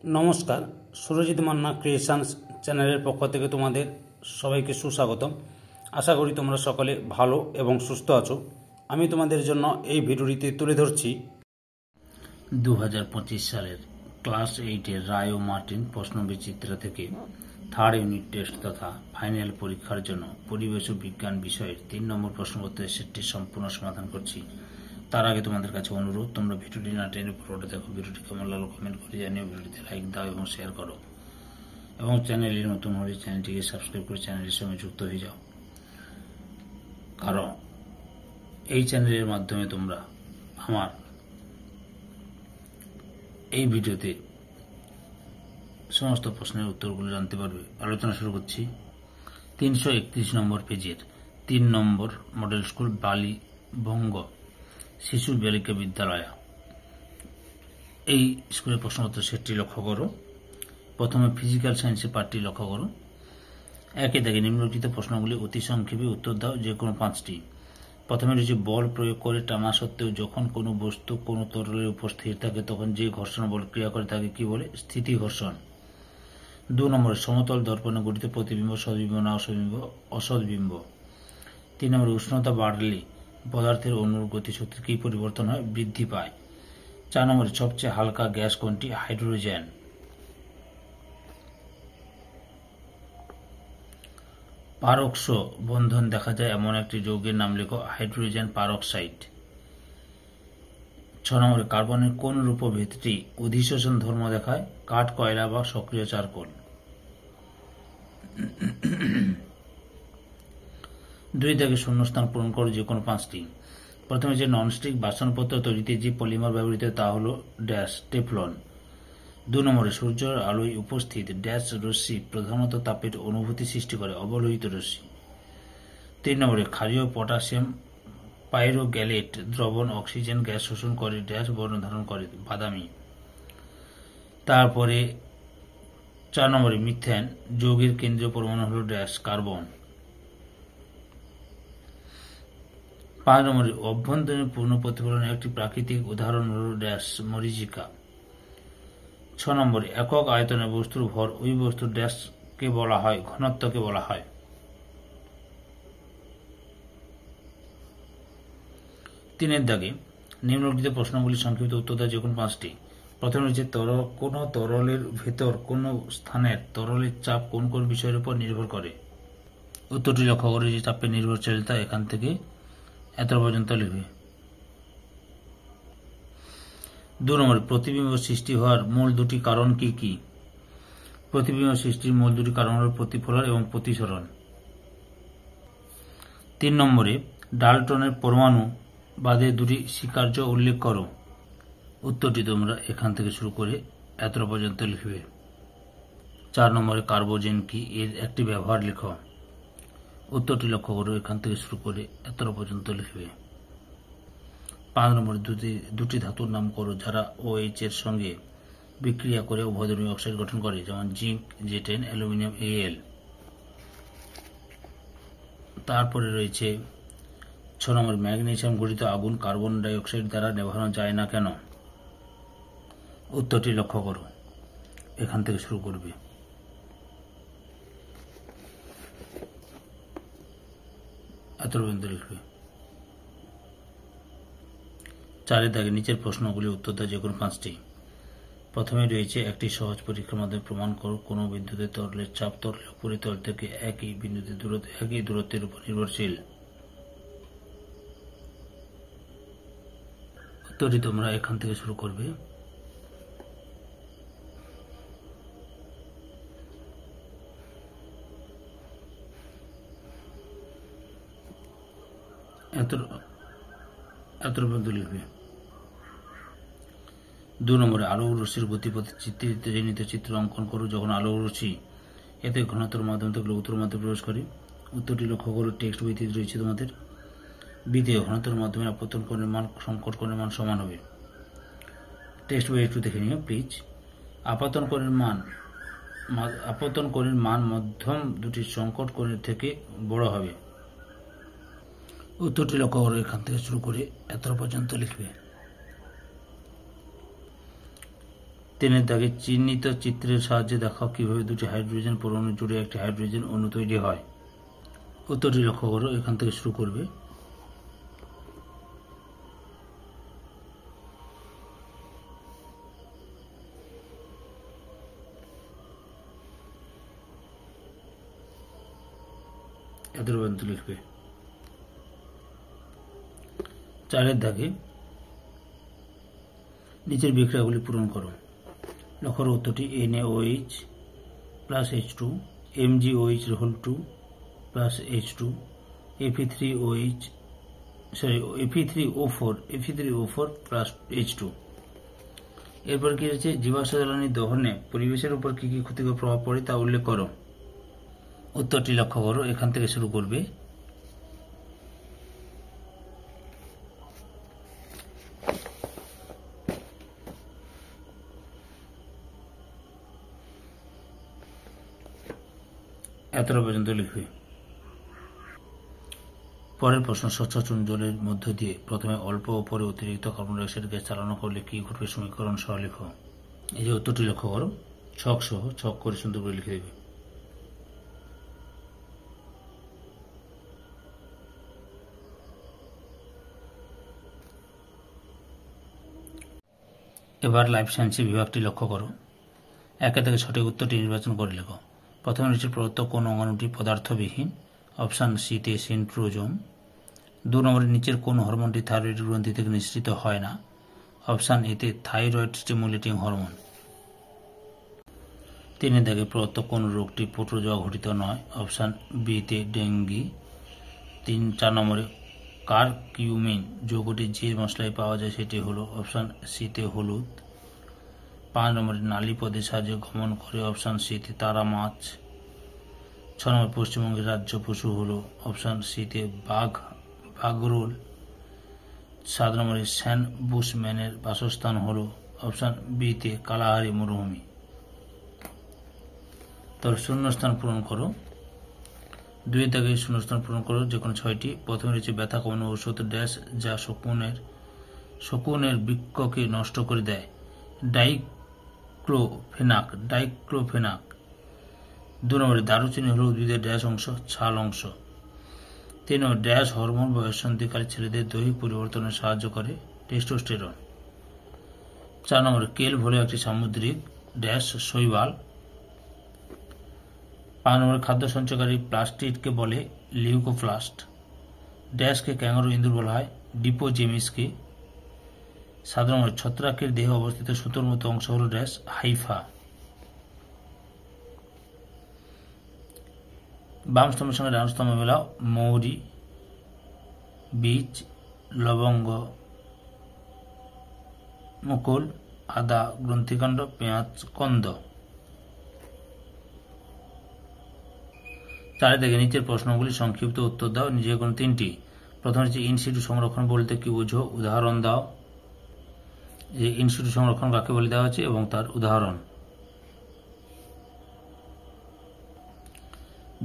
নমস্কার, সুরজিৎ মান্না ক্রিয়েশনস চ্যানেলের পক্ষ থেকে তোমাদের সবাইকে সুস্বাগতম। আশা করি তোমরা সকলে ভালো এবং সুস্থ আছো। আমি তোমাদের জন্য এই ভিডিওটিতে তুলে ধরছি 2025 সালের ক্লাস 8-এর রায় ও মার্টিন প্রশ্নবিচিত্র থেকে থার্ড ইউনিট টেস্ট তথা ফাইনাল পরীক্ষার জন্য পরিবেশ ও বিজ্ঞান বিষয়ের 3 নম্বর প্রশ্নপত্রের সেটটি সম্পূর্ণ সমাধান করছি। তার আগে তোমাদের কাছে অনুরোধ, তোমরা ভিডিওটি না টেনে পুরোটা দেখো। ভিডিওটি কেমন লাগলো কমেন্ট করে জানিও, ভিডিওতে লাইক দাও এবং শেয়ার করো, এবং চ্যানেলে নতুন হলে চ্যানেলটিকে সাবস্ক্রাইব করে চ্যানেলের সঙ্গে যুক্ত হয়ে যাও, কারণ এই চ্যানেলের মাধ্যমে তোমরা আমার এই ভিডিওতে সমস্ত প্রশ্নের উত্তরগুলো জানতে পারবে। আলোচনা শুরু করছি 331 নম্বর পেজের 3 নম্বর মডেল স্কুল বালিবঙ্গ শিশু বালিকা বিদ্যালয়। এই স্কুলের প্রশ্নপত্র সেটটি লক্ষ্য করো। প্রথমে ফিজিক্যাল সায়েন্সের পার্টটি লক্ষ্য করো। একে দাগে নিম্নলিখিত প্রশ্নগুলি অতি সংক্ষেপে উত্তর দাও, যে কোনো 5টি। প্রথমে রয়েছে বল প্রয়োগ করে টানা সত্ত্বেও যখন কোনো বস্তু কোনো তরলের উপর স্থির থাকে তখন যে ঘর্ষণ বল ক্রিয়া করে তাকে কি বলে? স্থিতি ঘর্ষণ। 2 নম্বরে সমতল দর্পণে গঠিত প্রতিবিম্ব সদ্বিম্ব না অসদ্বিম্ব। 3 নম্বরে উষ্ণতা বাড়লে পদার্থের অণুর গতিশক্তির কি পরিবর্তন হয়? বৃদ্ধি পায়। 4 নম্বরে সবচেয়ে হালকা গ্যাস কোনটি? হাইড্রোজেন। পারক্স বন্ধন দেখা যায় এমন একটি যৌগের নাম লেখো। Hydrogen peroxide. 6 নম্বরে কার্বনের কোন রূপভেদটি অধিশোষণ ধর্ম দেখায়? কাঠ, কয়লা বা সক্রিয় চারকোল। 2 দাগে শূন্যস্থান পূরণ করো, যে কোনো 5টি। প্রথমে যে ননস্টিক বাসনপত্র তৈরিতে যে পলিমার ব্যবহৃত তা হল ড্যাশ টেফলন। 2 নম্বরে সূর্যের আলোয় উপস্থিত ড্যাশ রশ্মি প্রধানত তাপের অনুভূতি সৃষ্টি করে? অবলোহিত রশ্মি। 3 নম্বরে ক্ষারীয় পটাশিয়াম পাইরোগ্যালেট দ্রবণ অক্সিজেন গ্যাস শোষণ করে ড্যাশ বর্ণ ধারণ করে? বাদামি। তারপরে 4 নম্বরে মিথেন যৌগের কেন্দ্রীয় পরমাণু হল ড্যাশ কার্বন। 5 নম্বরে অভ্যন্তরীণ পূর্ণ প্রতিফলনের একটি প্রাকৃতিক উদাহরণ হল ড্যাশ মরীচিকা। 6 নম্বরে একক আয়তনে বস্তুর ভর ওই বস্তুর ড্যাশকে বলা হয়? ঘনত্বকে বলা হয়। 3 দাগে নিম্নলিখিত প্রশ্নগুলি সংক্ষিপ্ত উত্তর দাও, যে কোনো 5টি। প্রথমে রয়েছে কোন তরলের ভেতর কোন স্থানের তরলের চাপ কোন কোন বিষয়ের উপর নির্ভর করে? উত্তরটি লক্ষ্য করে, যে চাপের নির্ভরশীলতা এখান থেকে এত পর্যন্ত লিখবে। 2 নম্বরে প্রতিবিম্ব সৃষ্টি হওয়ার মূল 2টি কারণ কি কি? প্রতিবিম্ব সৃষ্টির মূল 2টি কারণ হল প্রতিফলন এবং প্রতিসরণ। 3 নম্বরে ডাল্টনের পরমাণু বাদে 2টি স্বীকার্য উল্লেখ করো। উত্তরটি তোমরা এখান থেকে শুরু করে এত পর্যন্ত লিখবে। 4 নম্বরে কার্বোজেন কি? এর একটি ব্যবহার লেখো। উত্তরটি লক্ষ্য করো, এখান থেকে শুরু করে এত পর্যন্ত লিখবে। 5 নম্বরে 2টি ধাতুর নাম করো যারা OH এর সঙ্গে বিক্রিয়া করে উভয়ধর্মী অক্সাইড গঠন করে, যেমন জিঙ্ক Z10, অ্যালুমিনিয়াম Al। তারপরে রয়েছে 6 নম্বর ম্যাগনেসিয়াম গঠিত আগুন কার্বন ডাই অক্সাইড দ্বারা নেভানো যায় না কেন? উত্তরটি লক্ষ্য করো, এখান থেকে শুরু করবে। এত পর্যন্ত লিখবে। 4 দাগে নিচের প্রশ্নগুলি উত্তর দাও, যে কোনো 5টি। প্রথমে রয়েছে একটি সহজ পরীক্ষার মাধ্যমে প্রমাণ করো কোনো বিদ্যুতের তরলের চাপ তরলের উপরিতল থেকে একই বিন্দুতে একই দূরত্বের উপর নির্ভরশীল। উত্তরটি তোমরা এখান থেকে শুরু করবে। এত পর্যন্ত লিখবে। 2 নম্বরে আলো রশ্মির গতিপথে চিত্রিত চিত্র অঙ্কন করো যখন আলো রশ্মি এতে ঘনত্বের মাধ্যম থেকে লঘুত্বের মধ্যে প্রবেশ করে। উত্তরটি লক্ষ্য করো, টেক্সট বইতে রয়েছে তোমাদের। বিতে ঘনত্বের মাধ্যমে আপতন কোণের মান সংকট কোণের মান সমান হবে। টেক্সট বই একটু দেখে নিও প্লিজ। আপতন কোণের মান মধ্যম দুটি সংকট কোণের থেকে বড় হবে। উত্তরটি লক্ষ্য করো, এখান থেকে শুরু করে এত পর্যন্ত লিখবে। 3 দাগে চিহ্নিত চিত্রের সাহায্যে দেখাও কিভাবে দুটি হাইড্রোজেন পরমাণু জুড়ে একটি হাইড্রোজেন অণু তৈরি হয়। উত্তরটি লক্ষ্য করো, এখান থেকে শুরু করবে। এদের পর্যন্ত লিখবে। 4 দাগে নিচের বিক্রিয়াগুলি পূরণ করো। লক্ষ্য করো উত্তরটি NaOH plus H2, MgOH whole 2 plus H2, Fe3O4 plus H2। এরপর কি হচ্ছে, জীবাশ্ম জ্বালানি দহনে পরিবেশের উপর কি কি ক্ষতিকর প্রভাব পড়ে তা উল্লেখ করো। উত্তরটি লক্ষ্য করো, এখান থেকে শুরু করবে। এতটা পর্যন্ত লিখবে। পরের প্রশ্ন, স্বচ্ছাচন জলের মধ্য দিয়ে প্রথমে অল্প ও পরে অতিরিক্ত কার্বন ডাইঅক্সাইড গ্যাস চালানো করলে কি ঘটবে, সমীকরণ সহ লেখো। এই যে উত্তরটি লক্ষ্য করো, ছক সহ ছক করে সুন্দর করে লিখে দেবে। এবার লাইফ সায়েন্সের বিভাগটি লক্ষ্য করো। 1 থেকে সঠিক উত্তরটি নির্বাচন করে লেখো। প্রথমে নিচে প্রদত্ত কোন অঙ্গাণুটি পদার্থবিহীন? অপশান সিতে সেন্ট্রোজোম। 2 নম্বরে নিচের কোন হরমোনটি থাইরয়েড গ্রন্থি থেকে নিঃসৃত হয় না? অপশান এতে থাইরয়েড স্টিমুলেটিং হরমোন। 3 দাগে প্রদত্ত কোন রোগটি প্রোটোজোয়া ঘটিত নয়? অপশান বিতে ডেঙ্গি। 4 নম্বরে কারকিউমিন যৌগটি যে মশলায় পাওয়া যায় সেটি হলো? অপশান সিতে হলুদ। 5 নম্বরে নালী পদের সাহায্যে গমন করে? অপশান সিতে তারা মাছ। 6 নম্বর পশ্চিমবঙ্গের রাজ্য পশু হলো? অপশান সিতে বাঘরোল। 7 নম্বরে স্যান বুশম্যানের বাসস্থান হলো? অপশান বিতে কালাহারি মরুভূমি। তবে শূন্যস্থান পূরণ করো। 2 দাগে শূন্যস্থান পূরণ করো, যে কোনো 6টি। প্রথমে রয়েছে ব্যথা কমানো ঔষধ ড্যাশ যা শকুনের বৃক্ককে নষ্ট করে দেয়? ডাইক্লোফেনাক। 2 নম্বরে দারুচিনি হলো উদ্ভিদের ড্যাশ অংশ? ছাল অংশ। 3 নম্বর ড্যাশ হরমোন বয়ঃসন্ধিকারী ছেলেদের দৈহিক পরিবর্তনে সাহায্য করে? টেস্টোস্টেরন। 4 নম্বরে কেল্ভ হলো একটি সামুদ্রিক ড্যাশ শৈবাল। 5 নম্বরে খাদ্য সঞ্চয়কারী প্লাস্টিডকে বলে? লিউকোপ্লাস্ট। ড্যাশকে ক্যাঙ্গারু ইঁদুর বলা হয়? ডিপোজেমিসকে। 7 নম্বরে ছত্রাকের দেহে অবস্থিত সুতোর মতো অংশ হল ড্যাশ? হাইফা। বাম স্তম্ভের সঙ্গে ডান স্তম্ভ মেলাও। মৌরি, বীজ, লবঙ্গ, মুকুল, আদা, গ্রন্থিকাণ্ড, পেঁয়াজ, কন্দ। 4 দাগে নিচের প্রশ্নগুলি সংক্ষিপ্ত উত্তর দাও, নিজে কোনো 3টি। প্রথমে হচ্ছে ইনসিটু সংরক্ষণ বলতে কি বুঝো, উদাহরণ দাও। যে ইনসিটু সংরক্ষণ কাকে বলে দেওয়া হচ্ছে এবং তার উদাহরণ।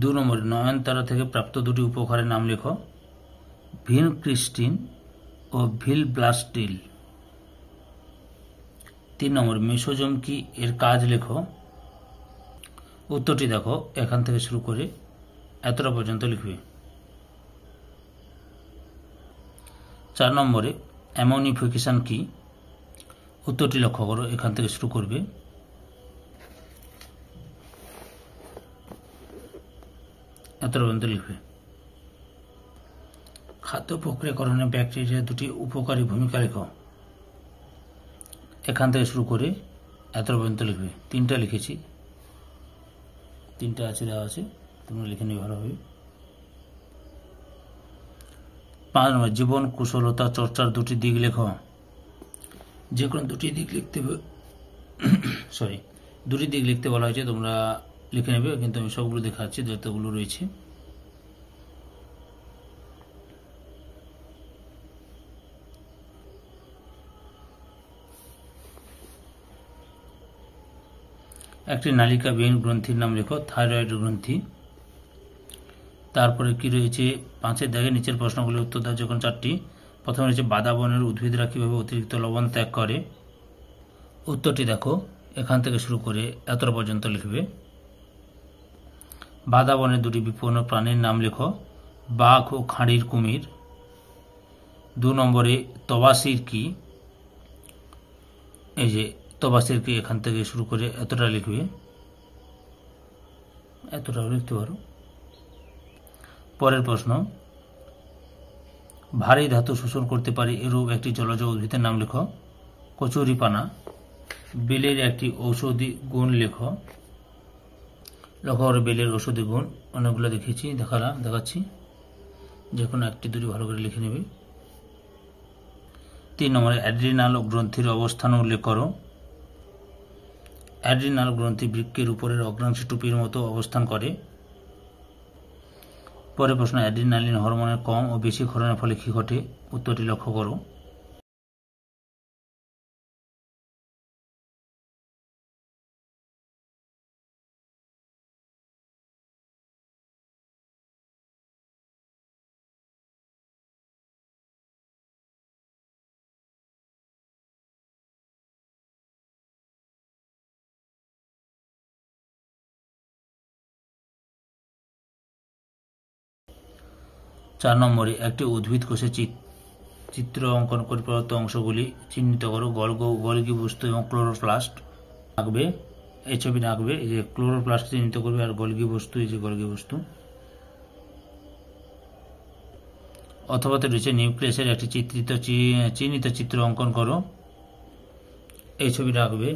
2 নম্বরে নয়নতারা থেকে প্রাপ্ত 2টি উপহারের নাম লেখো। ভিনক্রিস্টিন ও ভিলব্লাস্টিল। 3 নম্বর মেসোজোম কি, এর কাজ লেখো। উত্তরটি দেখো, এখান থেকে শুরু করে এতটা পর্যন্ত লিখবে। 4 নম্বরে অ্যামোনিফিকেশন কি? উত্তরটি লক্ষ্য করো, এখান থেকে শুরু করবে। এতটা পর্যন্ত লিখবে। খাদ্য প্রক্রিয়াকরণে ব্যাকটেরিয়া 2টি উপকারী ভূমিকা লেখো। এখান থেকে শুরু করে এতটা পর্যন্ত লিখবে। 3টা লিখেছি, 3টা আছে দেওয়া আছে, তোমরা লিখে নিয়ে ভালো হবে। 5 নম্বর জীবন কুশলতা চর্চার 2টি দিক লেখো। যে কোনো 2টি দিক লিখতে দুটি দিক লিখতে বলা হয়েছে, তোমরা লিখে নেবে, কিন্তু আমি সবগুলো দেখাচ্ছি যতগুলো রয়েছে। একটি নালিকাবিহীন গ্রন্থির নাম লেখো। থাইরয়েড গ্রন্থি। তারপরে কি রয়েছে 5 দাগে নিচের প্রশ্নগুলির উত্তর দাও, যখন 4টি। প্রথমে রয়েছে বাদা বনের উদ্ভিদরা কিভাবে অতিরিক্ত লবণ ত্যাগ করে? উত্তরটি দেখো, এখান থেকে শুরু করে এতটা পর্যন্ত লিখবে। বাদা বনের দুটি বিপন্ন প্রাণীর নাম লেখো। বাঘ ও খাঁড়ির কুমির। 2 নম্বরে তবাসির কি, এই যে তবাসির কি, এখান থেকে শুরু করে এতটা লিখবে, এতটাও লিখতে পারো। পরের প্রশ্ন, ভারী ধাতু শোষণ করতে পারে এরূপ একটি জলজ উদ্ভিদের নাম লেখো। কচুরিপানা। বেলের একটি ঔষধি গুণ লেখো। লক্ষ্য করে বেলের ঔষধি গুণ অনেকগুলো দেখাচ্ছি, যে কোনো একটি দুটি ভালো করে লিখে নেবে। 3 নম্বরে অ্যাড্রিনাল গ্রন্থির অবস্থান উল্লেখ করো। অ্যাড্রিনাল গ্রন্থি বৃক্কের উপরের অগ্রাংশে টুপির মতো অবস্থান করে। পরের প্রশ্ন, অ্যাড্রিনালিন হরমোনের কম ও বেশি ক্ষরণের ফলে কি ঘটে? উত্তরটি লক্ষ্য করো। চার নম্বরে একটি উদ্ভিদ কোষে চিত্র অঙ্কন করে প্রদত্ত অংশগুলি চিহ্নিত করো। গলগি বস্তু এবং ক্লোরোপ্লাস্ট আঁকবে, এই ছবিটা আঁকবে। এই যে ক্লোরোপ্লাস্ট চিহ্নিত করবে, আর গলগি বস্তু, এই যে গলগি বস্তু। অথবা রয়েছে নিউক্লিয়াসের একটি চিহ্নিত চিত্র অঙ্কন করো, এই ছবিটা আঁকবে।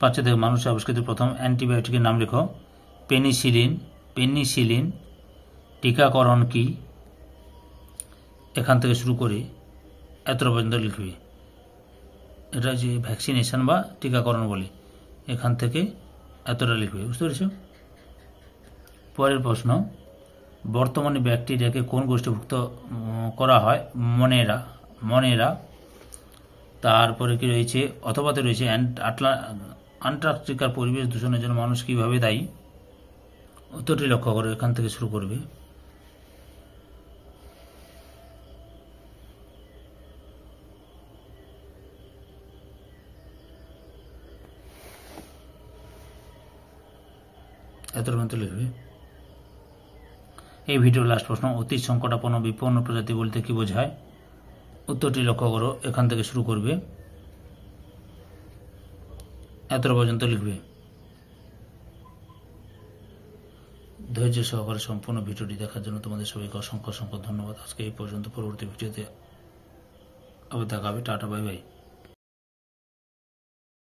পাঁচে থেকে মানুষের আবিষ্কৃত প্রথম অ্যান্টিবায়োটিকের নাম লেখো। পেনিসিলিন। টিকাকরণ কি? এখান থেকে শুরু করে এতটা পর্যন্ত লিখবে। এটা যে ভ্যাকসিনেশন বা টিকাকরণ বলে, এখান থেকে এতটা লিখবে, বুঝতে পেরেছ? পরের প্রশ্ন, বর্তমানে ব্যাকটেরিয়াকে কোন গোষ্ঠীভুক্ত করা হয়? মনেরা। তারপরে কি রয়েছে? অথবাতে রয়েছে আন্টার্কটিকার পরিবেশ দূষণের জন্য মানুষ কিভাবে দায়ী? উত্তরটি লক্ষ্য করো, এখান থেকে শুরু করবে। এতটা পর্যন্ত লিখবে। এই ভিডিওর লাস্ট প্রশ্ন, অতি সংকটাপন্ন বিপন্ন প্রজাতি বলতে কি বোঝায়? উত্তরটি লক্ষ্য করো, এখান থেকে শুরু করবে, এতটা পর্যন্ত লিখবে। ধৈর্য সহকারে সম্পূর্ণ ভিডিওটি দেখার জন্য তোমাদের সবাইকে অসংখ্য ধন্যবাদ। আজকে এই পর্যন্ত। পরবর্তী ভিডিওতে আবার দেখা হবে। Tata, bye bye.